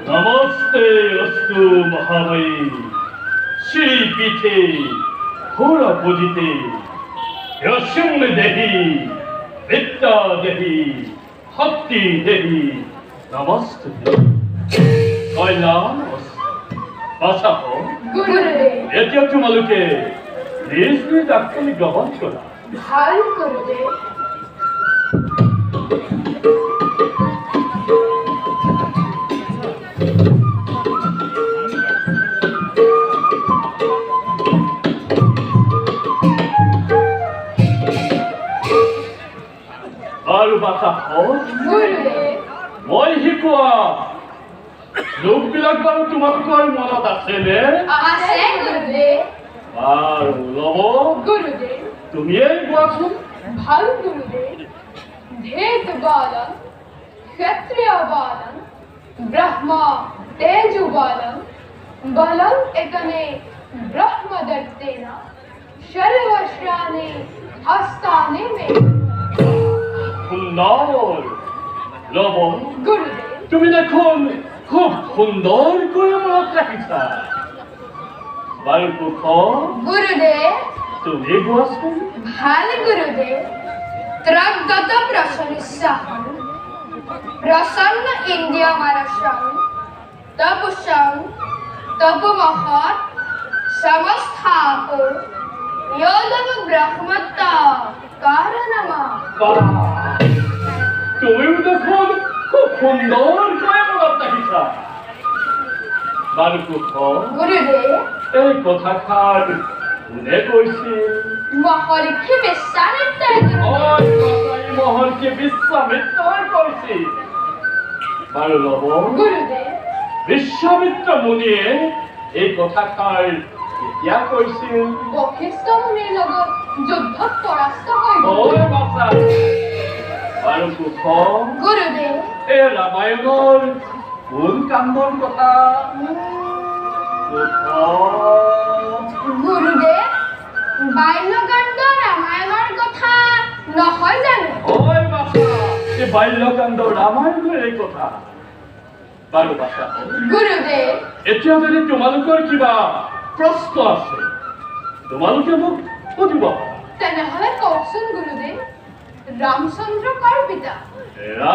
नमस्ते अस्तु महामयी श्री पीठे घोर पूजिते यशुंग देहि विद्या देहि भक्ति देहि नमस्ते कैलाश बादशाह गुरुदेव এতিয়া তোমালোকে নিজ নিজ আক্রমণ গ্রহণ করা ভালো গুরুদেব আৰু বাদশাহ গুৰুদেৱ মই শিকোৱা লোকবিলাক বাৰু তোমালোকৰ মনত আছেনে আছে গুৰুদেৱ আৰু লব গুৰুদেৱ তুমিয়ে কোৱাচোন ভাল গুৰুদেৱ ধেত বালন ক্ষত্রিয় বালন ব্রহ্মা তেজু বালন বলং একনে ব্রহ্মদত্তেনা সর্বশ্রানে হস্তানে মে সুন্দর লব গুরুদেব তুমি দেখুন খুব সুন্দর করে মনত রাখিছা বাৰু কুখ গুৰুদেব তুমি কোৱাচোন ভাল গুরুদেব ত্রগত প্রসন্নিসাহ প্রসন্ন ইন্দ্রিয় মানসং তপসং তপমহৎ সমস্থাপ যোদব ব্রহ্মত্ব কারণমা তুমিও দেখুন খুব সুন্দর করে মনত রাখিছা বাৰু কুখ গুৰুদেব এই কথাষাৰ কোনে কৈছিল মহৰ্ষি বিশ্বামিত্ৰ মহৰ্ষি বিশ্বামিত্ৰই কৈছিল বাৰু লব গুৰুদেব বিশ্বামিত্ৰ মুনিয়ে এই কথাষাৰ কেতিয়া কৈছিল বশিষ্ঠ মুনিৰ লগত যুদ্ধত পৰাস্ত হৈ ঐ বাছা বাৰু কুখ গুৰুদেৱ এই ৰামায়ণৰ কোন কাণ্ডৰ কথা কুখ গুৰুদেৱ বাল্যকাণ্ড ৰামায়ণৰ কথা নহয় জানো ঐ বাছা এই বাল্যকাণ্ড ৰামায়ণৰ এই কথা বাৰু বাছা গুৰুদেৱ এতিয়া যদি তোমালোকৰ কিবা প্ৰশ্ন আছে তোমালোকে মোক সুধিব পাৰা তেনেহলে কওকচোন গুৰুদেৱ ৰামচন্দ্ৰ কাৰ পিতা